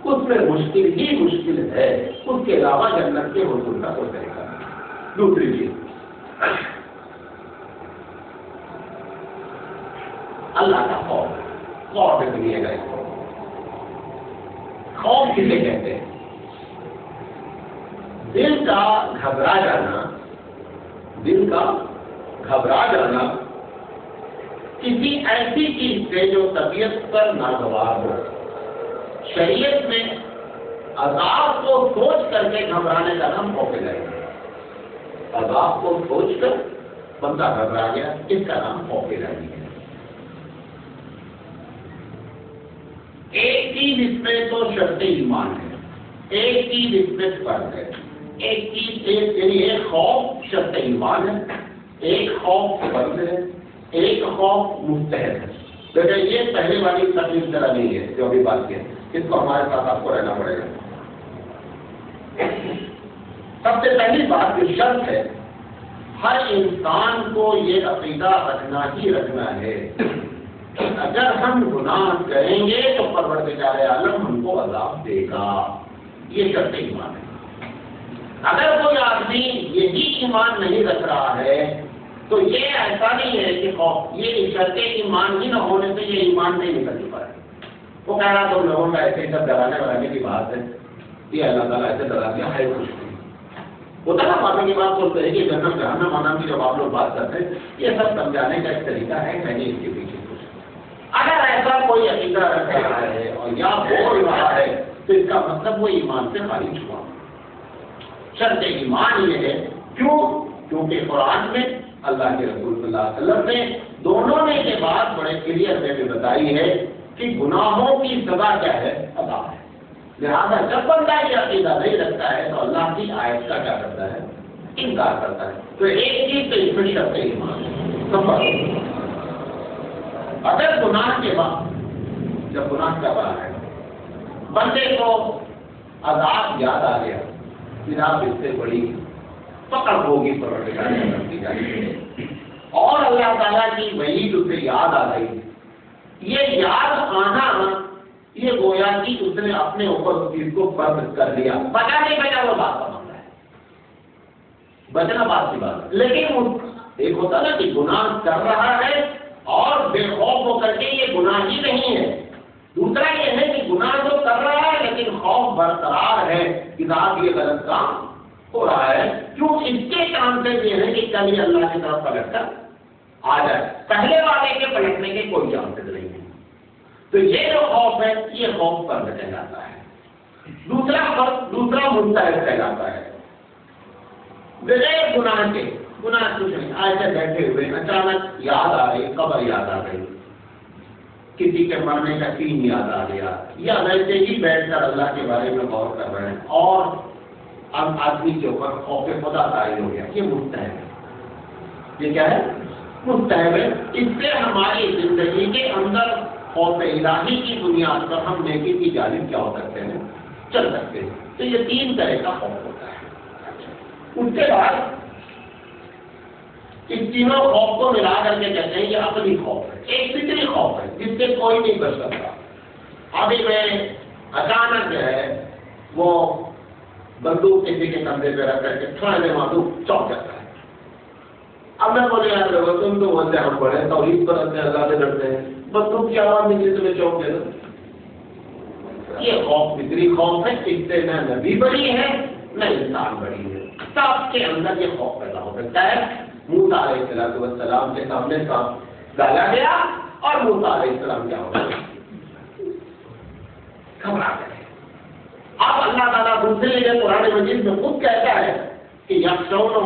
اس میں مشکل ہی مشکل ہے، اس کے علاوہ جنت کے حصول کا کوئی طریقہ نہیں۔ دوسری چیز، اللہ کا خوف، خوف سنیے گا اس کو، خوف کسے کہتے ہیں؟ دل کا گھبرا جانا، دل کا گھبرا جانا کسی ایسی چیز سے جو طبیعت پر ناگوار ہو۔ شریعت میں عذاب کو سوچ کر کے گھبرانے کا نام خوف الہی ہے۔ عذاب کو سوچ کر بندہ گھبرا گیا، اس کا نام خوف الہی ہے۔ ایک چیز اس میں تو شرط ایمان ہے، ایک چیز اس میں فرض ہے، ایک چیز یعنی ایک خوف شرط ایمان ہے، ایک خوف فرض ہے، ایک خوف مستحب ہے۔ دیکھیں یہ پہلے والی تکلیف طرح نہیں ہے جو ابھی بات کی ہے، اس کو ہمارے ساتھ آپ کو رہنا پڑے گا۔ سب سے پہلی بات جو شرط ہے، ہر انسان کو یہ عقیدہ رکھنا ہی رکھنا ہے کہ اگر ہم گناہ کریں گے تو پروردگار عالم ہم کو عذاب دے گا، یہ شرط ایمان ہے۔ اگر کوئی آدمی یہی ایمان نہیں رکھ رہا ہے تو یہ ایسا نہیں ہے کہ خوف، یہ شرط ایمان ہی نہ ہونے سے یہ ایمان نہیں نکل پائے۔ وہ کہہ رہا تم لوگوں کا ایسے سب ڈرانے ورانے کی بات ہے، یہ اللہ تعالیٰ ایسے ڈرا دیا ہے خوش نہیں ہوتا نا، باتوں کی بات بولتے ہیں کہ جنت جہنم آنا کی جب آپ لوگ بات کرتے ہیں یہ سب سمجھانے کا ایک طریقہ ہے، میں نے اس کے پیچھے کچھ اگر ایسا کوئی عقیدہ رکھ رہا ہے اور یا بول رہا ہے تو اس کا مطلب وہ ایمان سے خارج ہوا۔ شرط ایمان یہ ہے، کیوں؟ کیونکہ قرآن میں اللہ کے رسول صلی اللہ علیہ وسلم نے دونوں نے یہ بات بڑے کلیئر میں بھی بتائی ہے کہ گناہوں کی سزا کیا ہے؟ عذاب ہے۔ لہٰذا جب بندہ یہ عقیدہ نہیں رکھتا ہے تو اللہ کی آیت کا کیا کرتا ہے؟ انکار کرتا ہے۔ تو ایک چیز تو اس میں شرط ایمان ہے۔ نمبر اگر گناہ کے بعد جب گناہ کا بڑا ہے بندے کو عذاب یاد آ گیا، جناب اس سے بڑی پکڑ ہوگی پروردگار عالم کی جانب اور اللہ تعالیٰ کی وعید اسے یاد آ گئی، یہ یاد آنا یہ گویا کہ اس نے اپنے اوپر اس چیز کو فرض کر لیا، بچا نہیں بچا وہ بات کا معاملہ ہے، بچنا بات کی بات ہے۔ لیکن ایک ہوتا نا کہ گناہ کر رہا ہے اور بے خوف ہو کر کے یہ گناہ ہی نہیں ہے، دوسرا یہ ہے کہ گناہ تو کر رہا ہے لیکن خوف برقرار ہے کہ ذات یہ غلط کام ہو رہا ہے، کیوں؟ اس کے کام سے یہ ہے کہ کل یہ اللہ کی طرف پلٹ کر آ جائے، پہلے والے کے پلٹنے کے کوئی چانسز نہیں ہے۔ تو یہ جو خوف ہے یہ خوف فرض کہلاتا ہے۔ دوسرا مستحب کہلاتا ہے، بغیر گناہ کے، گناہ کچھ نہیں، ایسے بیٹھے ہوئے اچانک یاد آ گئی، قبر یاد آ گئی، کسی کے مرنے کا سین یاد آ گیا، یا ویسے ہی بیٹھ کر اللہ کے بارے میں غور کر رہے ہیں اور اب آدمی کے اوپر خوف خدا طاری ہو گیا، یہ مستحب ہے۔ یہ کیا ہے؟ مستحب ہے۔ اس سے ہماری زندگی کے اندر خوف الہی کی بنیاد پر ہم نیکی کی جانب کیا ہو سکتے ہیں؟ چل سکتے ہیں۔ تو یہ تین طرح کا خوف ہوتا ہے۔ اس کے بعد اس تینوں خوف کو ملا کر کے کہتے ہیں یہ عقلی خوف ہے، ایک فطری خوف ہے جس سے کوئی نہیں بچ سکتا۔ ابھی میں اچانک جو ہے وہ بندوق کسی کے کندھے پہ رکھ کر کے تھوڑا دیر معلوم چوک جاتا ہے۔ اب میں بولے یار لوگوں تم تو بولتے ہم پڑھے توحید پر اپنے اللہ سے ڈرتے ہیں، بندوق کی آواز نکلی تمہیں چوک دے دو۔ یہ خوف فطری خوف ہے، اس سے نہ نبی بڑی ہے نہ انسان بڑی ہے، سب کے اندر یہ خوف پیدا ہو سکتا ہے۔ موسیٰ علیہ السلام کے سامنے سانپ ڈالا گیا اور موسیٰ علیہ السلام کیا ہو گیا؟ گھبرا گئے۔ اب اللہ تعالیٰ دوسرے جگہ قرآن مجید میں خود کہتا ہے کہ یخشونہ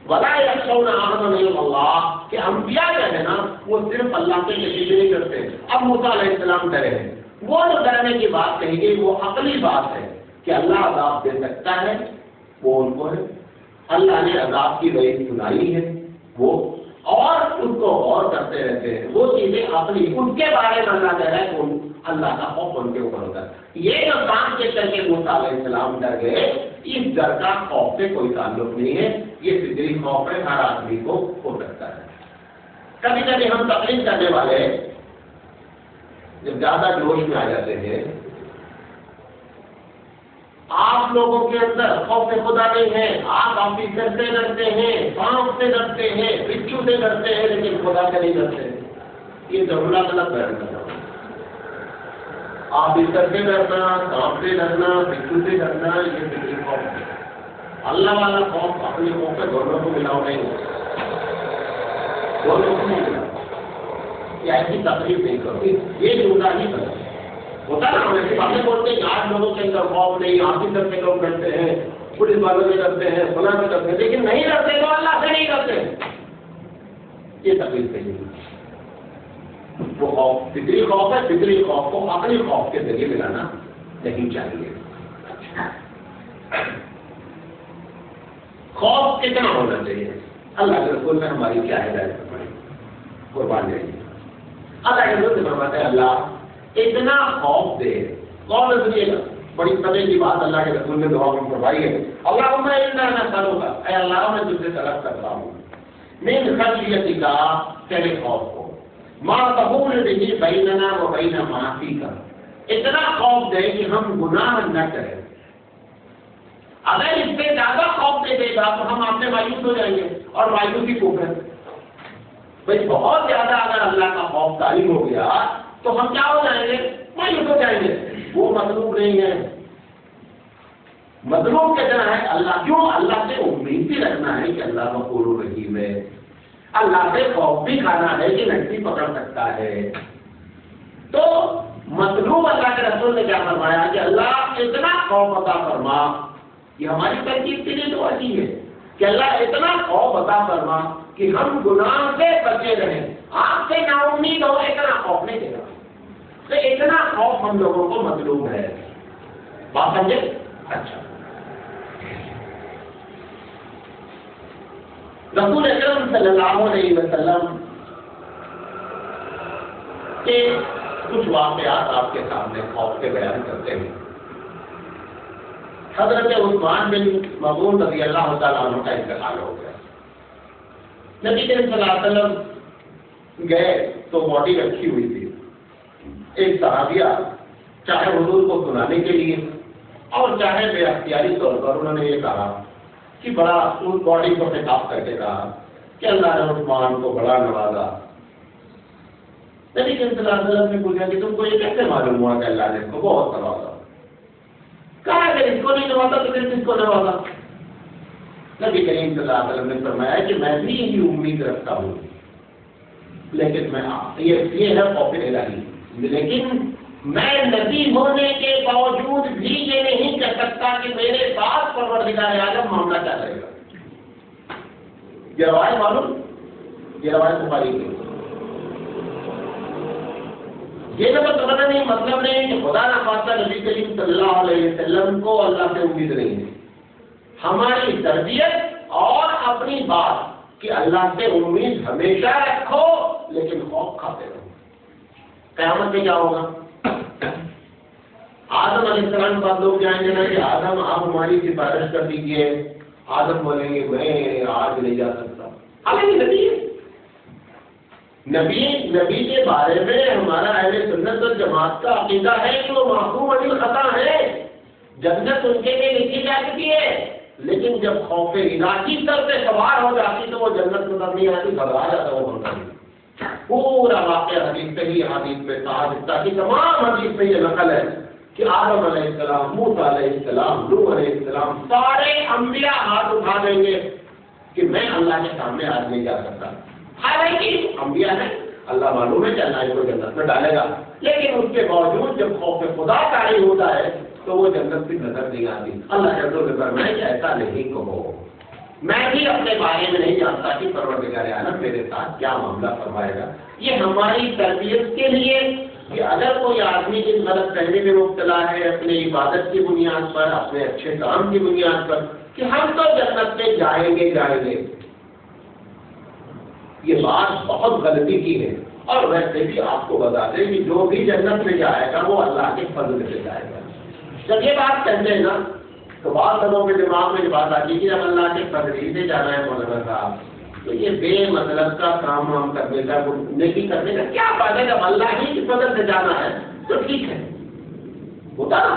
ولا یخشون احدا الا اللہ، کہ انبیاء جو ہے نا وہ صرف اللہ سے یقین نہیں کرتے۔ اب موسیٰ علیہ السلام ڈرے ہیں، وہ جو ڈرنے کی بات کہی گئی وہ عقلی بات ہے کہ اللہ عذاب دے سکتا ہے، وہ ان کو ہے، اللہ نے عذاب کی وعید سنائی ہے وہ، اور اس کو غور کرتے رہتے ہیں، وہ چیزیں عقلی، اس کے بارے میں اللہ کہہ رہا ہے کہ اللہ کا خوف ان کے اوپر ہوتا ہے۔ یہ جو کام کے کر کے موسیٰ علیہ السلام ڈر گئے، اس ڈر کا خوف سے کوئی تعلق نہیں ہے، یہ فطری خوف ہے، ہر آدمی کو ہو سکتا ہے۔ کبھی کبھی ہم تقلید کرنے والے جب زیادہ جوش میں آ جاتے ہیں آپ لوگوں کے اندر خوف خدا نہیں ہے، آپ آفیسر سے ڈرتے ہیں، سانپ سے ڈرتے ہیں، بچھو سے ڈرتے ہیں، لیکن خدا سے نہیں ڈرتے. یہ ضرورت غلط بیان کر رہا ہوں. آفیسر سے ڈرنا، سانپ سے ڈرنا، بچھو سے ڈرنا، یہ فطری خوف ہے. اللہ والا خوف اپنے خوف پہ دونوں کو ملاؤ نہیں ہوتا، دونوں کو نہیں ملاؤ. ایسی تقریب نہیں کرو، یہ جملہ نہیں کرو. ہوتا نا ویسے باتیں بولتے ہیں، آج لوگوں کے اندر خوف نہیں، آفیسر سے لوگ ڈرتے ہیں، پولیس والوں سے ڈرتے ہیں، فلاں سے ڈرتے ہیں، لیکن نہیں ڈرتے تو اللہ سے نہیں ڈرتے. یہ تقریب صحیح نہیں. وہ خوف فطری خوف ہے، فطری خوف کو اپنے خوف کے ذریعے ملانا نہیں چاہیے. خوف کتنا ہونا چاہیے؟ اللہ کے رسول میں ہماری کیا ہدایت پڑی؟ قربان جائیے. اللہ کے رسول سے فرماتے ہیں اللہ اتنا خوف دے. کون سنیے گا؟ بڑی سمے کی بات اللہ کے رسول نے دعا میں فرمائی ہے. اللہ میں سالوں کا اے اللہ میں تجھ سے طلب کرتا ہوں من خشیتک کا تیرے خوف کو، ما تحول به بیننا و بین معاصیک، اتنا خوف دے کہ ہم گناہ نہ کریں. اگر اس سے زیادہ خوف دے دے گا تو ہم آپ سے مایوس ہو جائیں گے، اور مایوسی کفر ہے. بھائی بہت زیادہ اگر اللہ کا خوف طاری ہو گیا تو ہم کیا ہو جائیں گے؟ مایوس ہو جائیں گے. وہ مطلوب نہیں ہے. مطلوب کتنا ہے؟ اللہ کیوں؟ اللہ سے امید بھی رکھنا ہے کہ اللہ غفور رحیم ہے. اللہ سے خوف بھی کھانا ہے کہ نٹی پکڑ سکتا ہے. تو مطلوب اللہ کے رسول نے کیا فرمایا کہ اللہ اتنا خوف عطا فرما. یہ ہماری ترکیب کے لیے دعا کی ہے کہ اللہ اتنا خوف عطا فرما کہ ہم گناہ سے بچے رہیں. آپ سے نا امید ہو، اتنا خوف نہیں دے گا. تو اتنا خوف ہم لوگوں کو مطلوب ہے. بات سمجھے؟ اچھا. رسول اکرم صلی اللہ علیہ وسلم کے کچھ واقعات آپ کے سامنے خوف کے بیان کرتے ہیں. حضرت عثمان بن مظعون رضی اللہ تعالیٰ عنہ کا انتقال ہو گیا. نبی کریم صلی اللہ علیہ وسلم گئے تو باڈی رکھی ہوئی تھی. ایک صحابیہ چاہے حضور کو سنانے کے لیے اور چاہے بے اختیاری طور پر انہوں نے یہ کہا کہ بڑا اس باڈی کو خطاب کر کے کہا کہ اللہ نے عثمان کو بڑا نوازا. نبی کریم صلی اللہ علیہ وسلم نے پوچھا کہ تم کو یہ کیسے معلوم ہوا کہ اللہ نے اس کو بہت نوازا؟ کہا کہ اس کو نہیں نوازا تو پھر کس کو نوازا؟ نبی کریم صلی اللہ علیہ وسلم نے فرمایا کہ میں بھی یہی امید رکھتا ہوں، لیکن میں یہ ہے خوف الہی، لیکن میں نبی ہونے کے باوجود بھی یہ نہیں کہہ سکتا کہ میرے ساتھ پروردگار عالم معاملہ کیا کرے گا. یہ روایت معلوم، یہ روایت بخاری کی. یہ مطلب نہیں کہ خدا نہ خواستہ نبی کریم صلی اللہ علیہ وسلم کو اللہ سے امید نہیں ہے. ہماری تربیت اور اپنی بات کہ اللہ سے امید ہمیشہ رکھو لیکن خوف کھاتے رہو. قیامت میں کیا ہوگا؟ آدم علیہ السلام بعد لوگ جائیں گے نا کہ آدم آپ ہماری سفارش کر دیجیے. آدم بولیں گے میں آج نہیں جا سکتا. حالانکہ نبی ہے. نبی کے بارے میں ہمارا اہل سنت والجماعت کا عقیدہ ہے کہ وہ معصوم عن الخطا ہے. جنت ان کے لیے لکھی جا چکی ہے، لیکن جب خوف الہی سر سے سوار ہو جاتی تو وہ جنت نظر نہیں آتی، گھبرا جاتا وہ بنتا ہے. پورا واقعہ حدیث صحیح حدیث میں صحابہ کی تمام حدیث میں یہ نقل ہے کہ آدم علیہ السلام، موسیٰ علیہ السلام، نوح علیہ السلام سارے انبیاء ہاتھ اٹھا دیں گے کہ میں اللہ کے سامنے آج نہیں جا سکتا. حالانکہ انبیاء ہیں، اللہ معلوم ہے کہ اللہ کو جنت میں ڈالے گا، لیکن اس کے باوجود جب خوف خدا طاری ہوتا ہے تو وہ جنت بھی نظر نہیں آتی. اللہ کے رسول فرمائے کہ ایسا نہیں کہو، میں بھی اپنے بارے میں نہیں جانتا کہ پروردگار عالم میرے ساتھ کیا معاملہ فرمائے گا. یہ ہماری تربیت کے لیے کہ اگر کوئی آدمی اس غلط فہمی میں مبتلا ہے اپنے عبادت کی بنیاد پر، اپنے اچھے کام کی بنیاد پر کہ ہم تو جنت میں جائیں گے، یہ بات بہت غلطی کی ہے. اور ویسے بھی آپ کو بتا دیں کہ جو بھی جنت میں جائے گا وہ اللہ کے فضل سے جائے گا. جب یہ بات کہتے ہیں نا تو بعض لوگوں کے دماغ میں یہ بات آتی کہ اب اللہ کے فضل سے جانا ہے مولانا صاحب، تو یہ بے مطلب کا کام ہم کرنے کا، نیکی کرنے کا کیا فائدہ؟ جب اللہ ہی کی فضل سے جانا ہے تو ٹھیک ہے، ہوتا نا.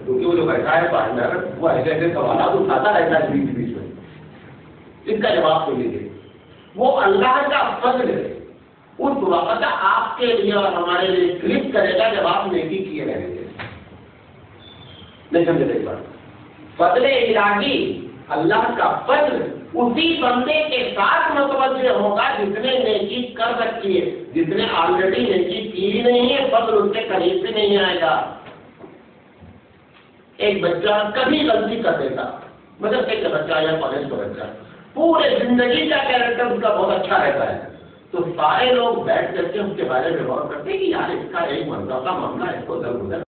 کیونکہ وہ جو بیٹھا ہے پارٹنر وہ ایسے ایسے سوالات اٹھاتا رہتا ہے بیچ بیچ میں، اس کا جواب تو لیجیے. وہ اللہ کا فضل ہے، اس وقت آپ کے لیے اور ہمارے لیے کلک کرے گا جب آپ نیکی کیے رہیں گے. نہیں سمجھے ایک بار، فضل الہی اللہ کا فضل اسی بندے کے ساتھ متوجہ ہوگا جس نے نیکی کر رکھی ہے. جس نے آلریڈی نیکی کی ہی نہیں ہے فضل اس کے قریب بھی نہیں آئے گا. ایک بچہ کبھی غلطی کر دیتا، مطلب ایک بچہ یا کالج کا بچہ پورے زندگی کا کیریکٹر اس کا بہت اچھا رہتا ہے، تو سارے لوگ بیٹھ کر کے اس کے بارے میں غور کرتے ہیں کہ یار اس کا ایک مرتبہ کا معاملہ اس کو ضرور ہے.